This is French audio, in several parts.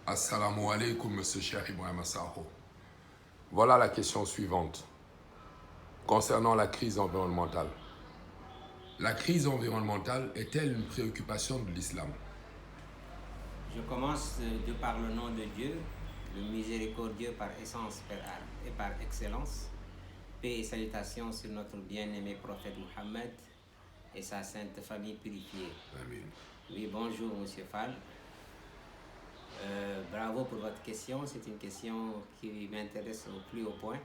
Assalamu alaikum, monsieur Cheikh Ibrahim Assaho. Voilà la question suivante concernant la crise environnementale. La crise environnementale est-elle une préoccupation de l'islam? Je commence par le nom de Dieu, le miséricordieux par essence et par excellence. Paix et salutations sur notre bien-aimé prophète Mohammed et sa sainte famille purifiée. Amen. Oui, bonjour monsieur Fall. Bravo pour votre question. C'est une question qui m'intéresse au plus haut point.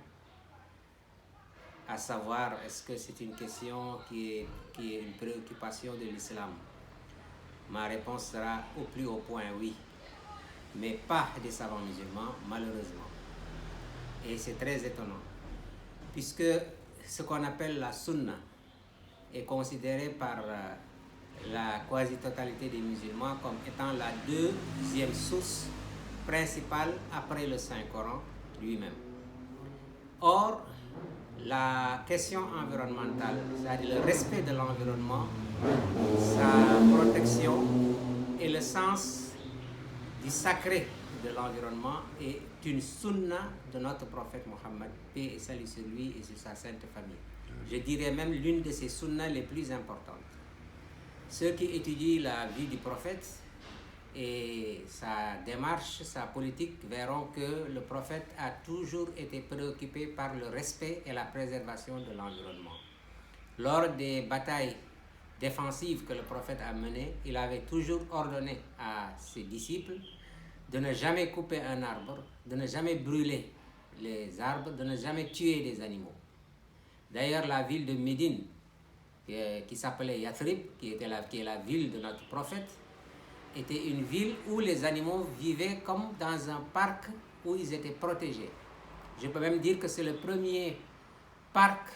À savoir, est-ce que c'est une question qui est une préoccupation de l'islam? Ma réponse sera au plus haut point, oui. Mais pas des savants musulmans, malheureusement. Et c'est très étonnant. Puisque ce qu'on appelle la sunna est considéré par la quasi-totalité des musulmans comme étant la deuxième source principale après le Saint-Coran lui-même. Or, la question environnementale, c'est-à-dire le respect de l'environnement, sa protection et le sens du sacré de l'environnement est une sunna de notre prophète Mohammed, paix et salut sur lui et sur sa sainte famille. Je dirais même l'une de ces sunnas les plus importantes. Ceux qui étudient la vie du prophète et sa démarche, sa politique, verront que le prophète a toujours été préoccupé par le respect et la préservation de l'environnement. Lors des batailles défensives que le prophète a menées, il avait toujours ordonné à ses disciples de ne jamais couper un arbre, de ne jamais brûler les arbres, de ne jamais tuer des animaux. D'ailleurs, la ville de Médine, qui s'appelait Yathrib, qui est la ville de notre prophète, était une ville où les animaux vivaient comme dans un parc où ils étaient protégés. Je peux même dire que c'est le premier parc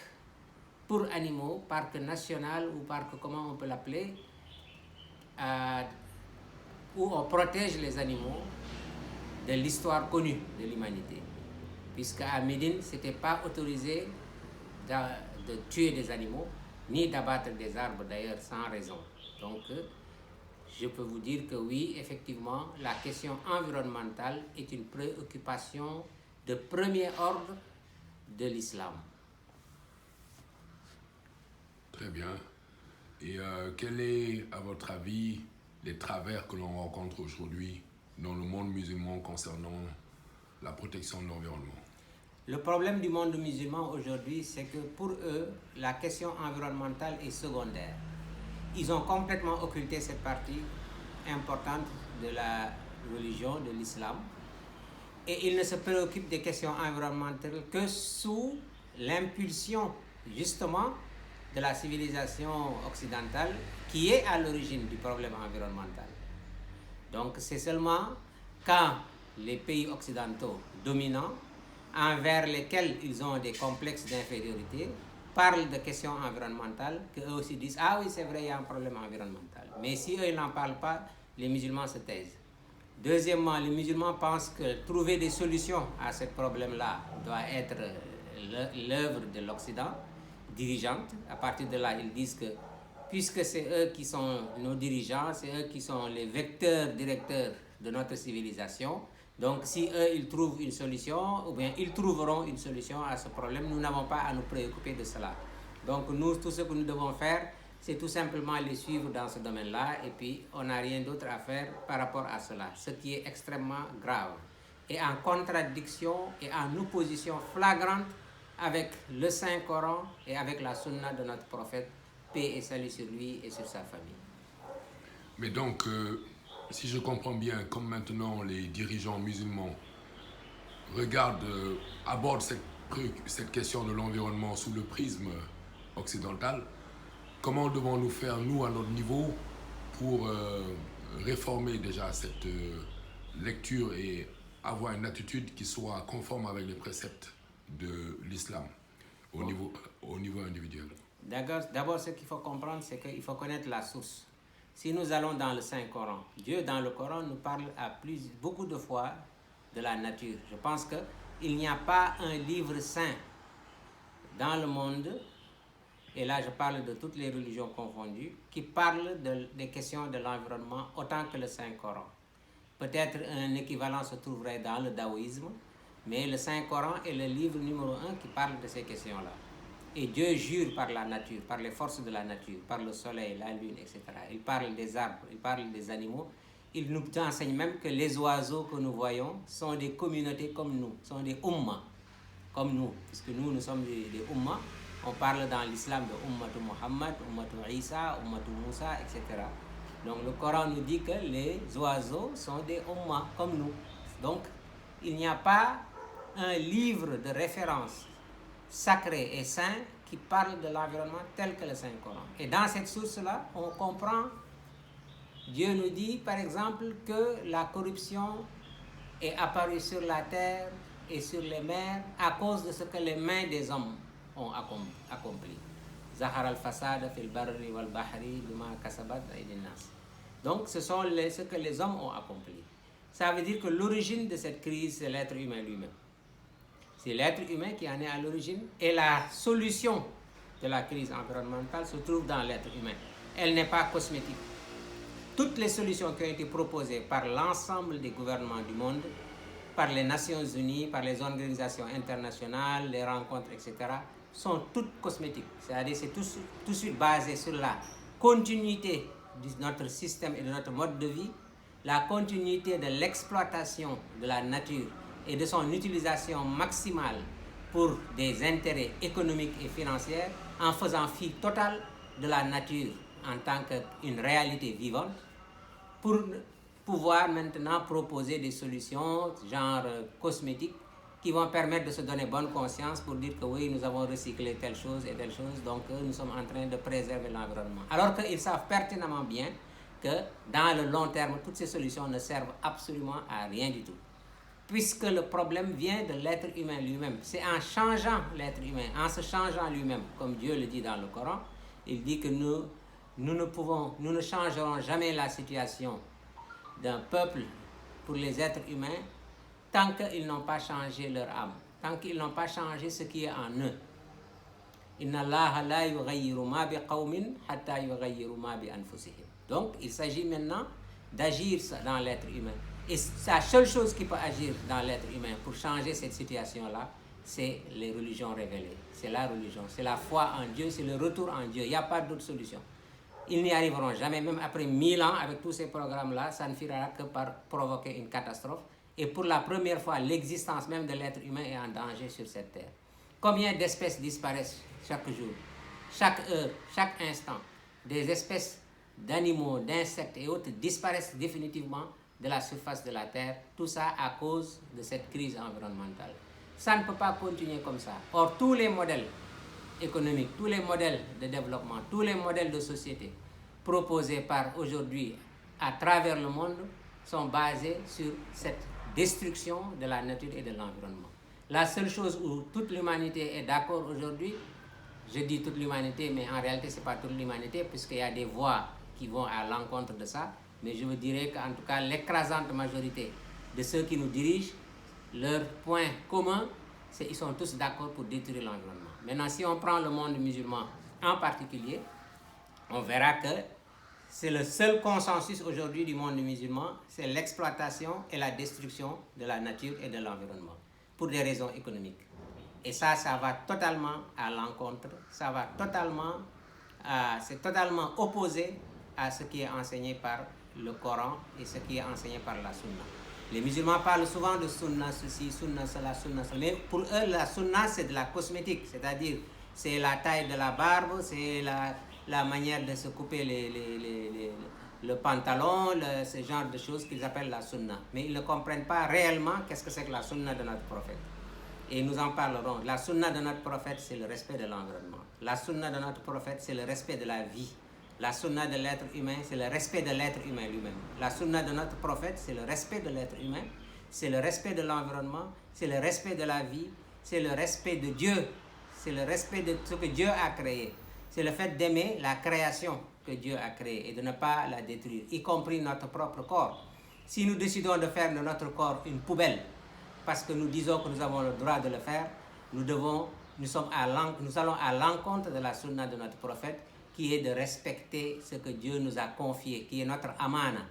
pour animaux, parc national ou parc, comment on peut l'appeler, où on protège les animaux de l'histoire connue de l'humanité. Puisqu'à Médine, ce n'était pas autorisé de tuer des animaux, ni d'abattre des arbres d'ailleurs sans raison. Donc, je peux vous dire que oui, effectivement, la question environnementale est une préoccupation de premier ordre de l'islam. Très bien. Et quel est, à votre avis, les travers que l'on rencontre aujourd'hui dans le monde musulman concernant la protection de l'environnement? Le problème du monde musulman aujourd'hui, c'est que pour eux, la question environnementale est secondaire. Ils ont complètement occulté cette partie importante de la religion, de l'islam, et ils ne se préoccupent des questions environnementales que sous l'impulsion, justement, de la civilisation occidentale qui est à l'origine du problème environnemental. Donc c'est seulement quand les pays occidentaux dominants, envers lesquels ils ont des complexes d'infériorité, parlent de questions environnementales, qu'eux aussi disent « Ah oui, c'est vrai, il y a un problème environnemental ». Mais si eux, ils n'en parlent pas, les musulmans se taisent. Deuxièmement, les musulmans pensent que trouver des solutions à ce problème-là doit être l'œuvre de l'Occident, dirigeante. À partir de là, ils disent que puisque c'est eux qui sont nos dirigeants, c'est eux qui sont les vecteurs directeurs de notre civilisation, donc si eux, ils trouvent une solution, ou bien ils trouveront une solution à ce problème, nous n'avons pas à nous préoccuper de cela. Donc nous, tout ce que nous devons faire, c'est tout simplement les suivre dans ce domaine-là, et puis on n'a rien d'autre à faire par rapport à cela, ce qui est extrêmement grave, et en contradiction et en opposition flagrante avec le Saint-Coran et avec la sunna de notre prophète, paix et salut sur lui et sur sa famille. Mais donc, si je comprends bien, comme maintenant les dirigeants musulmans abordent cette question de l'environnement sous le prisme occidental, comment devons-nous faire, nous, à notre niveau, pour réformer déjà cette lecture et avoir une attitude qui soit conforme avec les préceptes de l'islam au niveau individuel? D'abord, ce qu'il faut comprendre, c'est qu'il faut connaître la source. Si nous allons dans le Saint-Coran, Dieu, dans le Coran, nous parle beaucoup de fois de la nature. Je pense qu'il n'y a pas un livre saint dans le monde, et là je parle de toutes les religions confondues, qui parle des questions de l'environnement autant que le Saint-Coran. Peut-être un équivalent se trouverait dans le taoïsme, mais le Saint-Coran est le livre numéro 1 qui parle de ces questions-là. Et Dieu jure par la nature, par les forces de la nature, par le soleil, la lune, etc. Il parle des arbres, il parle des animaux. Il nous enseigne même que les oiseaux que nous voyons sont des communautés comme nous, sont des ummas, comme nous, puisque nous sommes des ummas. On parle dans l'islam de Ummatu Muhammad, Ummatu Isa, Ummatu Moussa, etc. Donc le Coran nous dit que les oiseaux sont des ummas comme nous. Donc il n'y a pas un livre de référence sacré et saint qui parle de l'environnement tel que le Saint-Coran. Et dans cette source-là, on comprend, Dieu nous dit par exemple que la corruption est apparue sur la terre et sur les mers à cause de ce que les mains des hommes ont accompli. Zahar al-fasad fil barri wal bahri bima kasabat aydin nas. Donc ce sont ce que les hommes ont accompli. Ça veut dire que l'origine de cette crise, c'est l'être humain lui-même. C'est l'être humain qui en est à l'origine et la solution de la crise environnementale se trouve dans l'être humain. Elle n'est pas cosmétique. Toutes les solutions qui ont été proposées par l'ensemble des gouvernements du monde, par les Nations Unies, par les organisations internationales, les rencontres, etc., sont toutes cosmétiques. C'est-à-dire c'est tout de suite basé sur la continuité de notre système et de notre mode de vie, la continuité de l'exploitation de la nature et de son utilisation maximale pour des intérêts économiques et financiers, en faisant fi totale de la nature en tant qu'une réalité vivante, pour pouvoir maintenant proposer des solutions genre cosmétiques qui vont permettre de se donner bonne conscience pour dire que oui, nous avons recyclé telle chose et telle chose, donc nous sommes en train de préserver l'environnement. Alors qu'ils savent pertinemment bien que dans le long terme, toutes ces solutions ne servent absolument à rien du tout. Puisque le problème vient de l'être humain lui-même. C'est en changeant l'être humain, en se changeant lui-même, comme Dieu le dit dans le Coran, il dit que nous ne changerons jamais la situation d'un peuple pour les êtres humains tant qu'ils n'ont pas changé leur âme, tant qu'ils n'ont pas changé ce qui est en eux. Inna Allaha la yughayyiru ma bi qawmin hatta yughayyiru ma bi anfusihim. Donc, il s'agit maintenant d'agir dans l'être humain. Et la seule chose qui peut agir dans l'être humain pour changer cette situation-là, c'est les religions révélées. C'est la religion, c'est la foi en Dieu, c'est le retour en Dieu. Il n'y a pas d'autre solution. Ils n'y arriveront jamais, même après 1000 ans, avec tous ces programmes-là, ça ne finira que par provoquer une catastrophe. Et pour la première fois, l'existence même de l'être humain est en danger sur cette terre. Combien d'espèces disparaissent chaque jour, chaque heure, chaque instant? Des espèces d'animaux, d'insectes et autres disparaissent définitivement de la surface de la terre. Tout ça à cause de cette crise environnementale. Ça ne peut pas continuer comme ça. Or, tous les modèles économiques, tous les modèles de développement, tous les modèles de société proposés par aujourd'hui à travers le monde sont basés sur cette destruction de la nature et de l'environnement. La seule chose où toute l'humanité est d'accord aujourd'hui, je dis toute l'humanité, mais en réalité, ce n'est pas toute l'humanité, puisqu'il y a des voix qui vont à l'encontre de ça, mais je vous dirais qu'en tout cas, l'écrasante majorité de ceux qui nous dirigent, leur point commun, c'est qu'ils sont tous d'accord pour détruire l'environnement. Maintenant, si on prend le monde musulman en particulier, on verra que c'est le seul consensus aujourd'hui du monde musulman, c'est l'exploitation et la destruction de la nature et de l'environnement, pour des raisons économiques. Et ça va totalement à l'encontre, c'est totalement opposé à ce qui est enseigné par le Coran et ce qui est enseigné par la Sunna. Les musulmans parlent souvent de Sunna ceci, Sunna cela, mais pour eux, la Sunna, c'est de la cosmétique, c'est-à-dire c'est la taille de la barbe, c'est la manière de se couper le pantalon, ce genre de choses qu'ils appellent la Sunna. Mais ils ne comprennent pas réellement qu'est-ce que c'est que la Sunna de notre prophète. Et nous en parlerons. La Sunna de notre prophète, c'est le respect de l'environnement. La Sunna de notre prophète, c'est le respect de la vie. La sunna de l'être humain, c'est le respect de l'être humain lui-même. La sunna de notre prophète, c'est le respect de l'être humain, c'est le respect de l'environnement, c'est le respect de la vie, c'est le respect de Dieu, c'est le respect de ce que Dieu a créé. C'est le fait d'aimer la création que Dieu a créée et de ne pas la détruire, y compris notre propre corps. Si nous décidons de faire de notre corps une poubelle, parce que nous disons que nous avons le droit de le faire, nous allons à l'encontre de la sunna de notre prophète, qui est de respecter ce que Dieu nous a confié, qui est notre amana.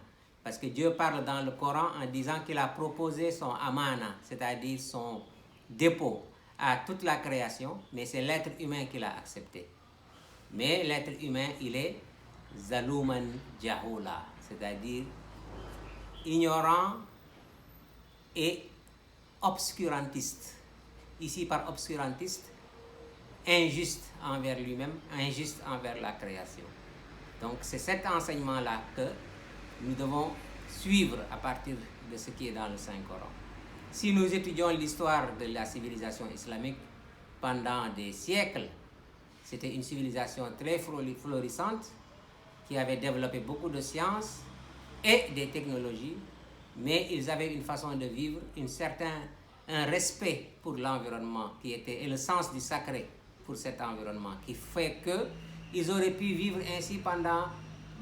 Parce que Dieu parle dans le Coran en disant qu'il a proposé son amana, c'est-à-dire son dépôt à toute la création, mais c'est l'être humain qui l'a accepté. Mais l'être humain, il est zaluman jahula, c'est-à-dire ignorant et obscurantiste. Ici, par obscurantiste, injuste envers lui-même, injuste envers la création. Donc, c'est cet enseignement-là que nous devons suivre à partir de ce qui est dans le Saint-Coran. Si nous étudions l'histoire de la civilisation islamique pendant des siècles, c'était une civilisation très florissante qui avait développé beaucoup de sciences et des technologies, mais ils avaient une façon de vivre, un respect pour l'environnement et le sens du sacré pour cet environnement qui fait qu'ils auraient pu vivre ainsi pendant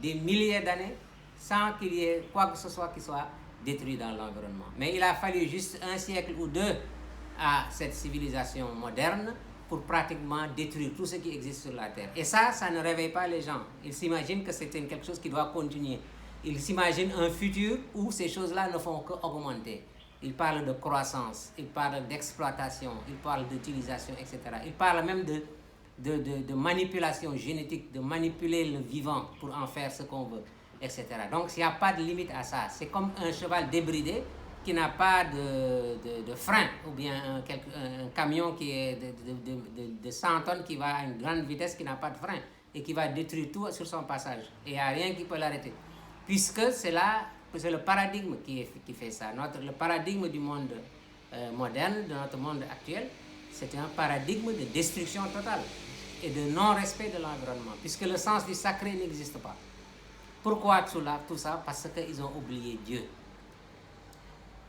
des milliers d'années sans qu'il y ait quoi que ce soit qui soit détruit dans l'environnement. Mais il a fallu juste un siècle ou deux à cette civilisation moderne pour pratiquement détruire tout ce qui existe sur la Terre. Et ça ne réveille pas les gens. Ils s'imaginent que c'est quelque chose qui doit continuer. Ils s'imaginent un futur où ces choses-là ne font qu'augmenter. Ils parlent de croissance, ils parlent d'exploitation, ils parlent d'utilisation, etc. Ils parlent même de manipulation génétique, de manipuler le vivant pour en faire ce qu'on veut, etc. Donc, il n'y a pas de limite à ça. C'est comme un cheval débridé qui n'a pas de frein, ou bien un camion qui est de 100 tonnes qui va à une grande vitesse, qui n'a pas de frein et qui va détruire tout sur son passage. Et il n'y a rien qui peut l'arrêter. Puisque c'est le paradigme qui fait ça. Le paradigme du monde moderne, de notre monde actuel, c'est un paradigme de destruction totale et de non-respect de l'environnement, puisque le sens du sacré n'existe pas. Pourquoi tout ça? Parce qu'ils ont oublié Dieu.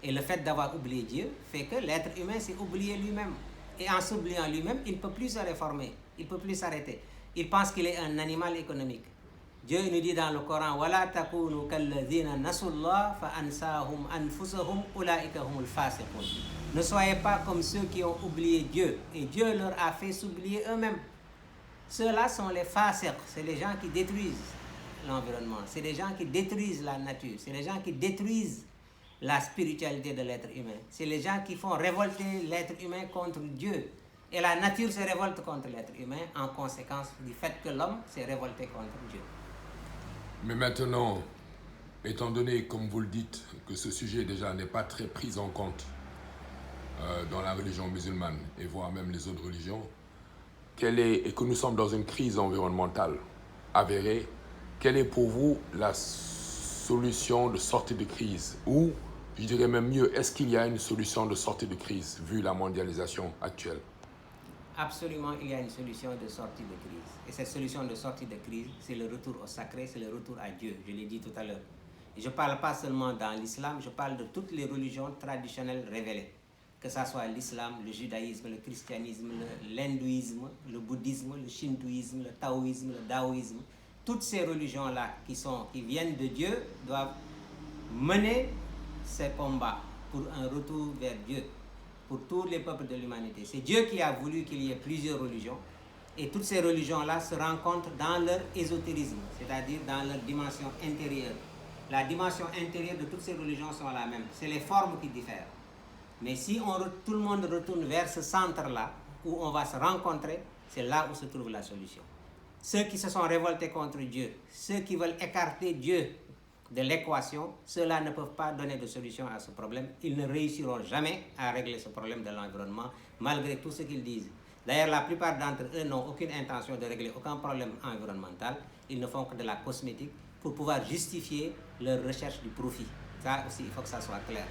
Et le fait d'avoir oublié Dieu fait que l'être humain s'est oublié lui-même. Et en s'oubliant lui-même, il ne peut plus se réformer, il ne peut plus s'arrêter. Il pense qu'il est un animal économique. Dieu nous dit dans le Coran, وَلَا تَكُونُوا كَالَّذِينَ نَسُوا اللَّهَ فَأَنْسَاهُمْ أَنفُسَهُمْ أُولَٰئِكَ هُمُ الْفَاسِقُونَ. Ne soyez pas comme ceux qui ont oublié Dieu, et Dieu leur a fait s'oublier eux-mêmes. Ceux-là sont les fasiq, c'est les gens qui détruisent l'environnement, c'est les gens qui détruisent la nature, c'est les gens qui détruisent la spiritualité de l'être humain, c'est les gens qui font révolter l'être humain contre Dieu. Et la nature se révolte contre l'être humain en conséquence du fait que l'homme s'est révolté contre Dieu. Mais maintenant, étant donné, comme vous le dites, que ce sujet déjà n'est pas très pris en compte dans la religion musulmane et voire même les autres religions, et que nous sommes dans une crise environnementale avérée, quelle est pour vous la solution de sortie de crise? Ou, je dirais même mieux, est-ce qu'il y a une solution de sortie de crise vu la mondialisation actuelle? Absolument, il y a une solution de sortie de crise. Et cette solution de sortie de crise, c'est le retour au sacré, c'est le retour à Dieu. Je l'ai dit tout à l'heure. Et je ne parle pas seulement dans l'islam, je parle de toutes les religions traditionnelles révélées. Que ce soit l'islam, le judaïsme, le christianisme, l'hindouisme, le bouddhisme, le shintoïsme, le taoïsme, le daoïsme. Toutes ces religions-là qui viennent de Dieu doivent mener ces combats pour un retour vers Dieu, pour tous les peuples de l'humanité. C'est Dieu qui a voulu qu'il y ait plusieurs religions, et toutes ces religions-là se rencontrent dans leur ésotérisme, c'est-à-dire dans leur dimension intérieure. La dimension intérieure de toutes ces religions sont la même, c'est les formes qui diffèrent. Mais si tout le monde retourne vers ce centre-là, où on va se rencontrer, c'est là où se trouve la solution. Ceux qui se sont révoltés contre Dieu, ceux qui veulent écarter Dieu de l'équation, ceux-là ne peuvent pas donner de solution à ce problème. Ils ne réussiront jamais à régler ce problème de l'environnement, malgré tout ce qu'ils disent. D'ailleurs, la plupart d'entre eux n'ont aucune intention de régler aucun problème environnemental. Ils ne font que de la cosmétique pour pouvoir justifier leur recherche du profit. Ça aussi, il faut que ça soit clair.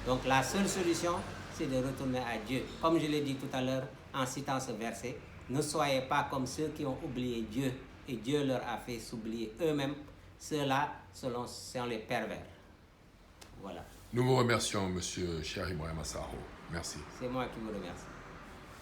Donc la seule solution, c'est de retourner à Dieu. Comme je l'ai dit tout à l'heure en citant ce verset, ne soyez pas comme ceux qui ont oublié Dieu et Dieu leur a fait s'oublier eux-mêmes. Ceux-là sont les pervers. Voilà. Nous vous remercions, Monsieur Cheikh Ibrahima Sakho. Merci. C'est moi qui vous remercie.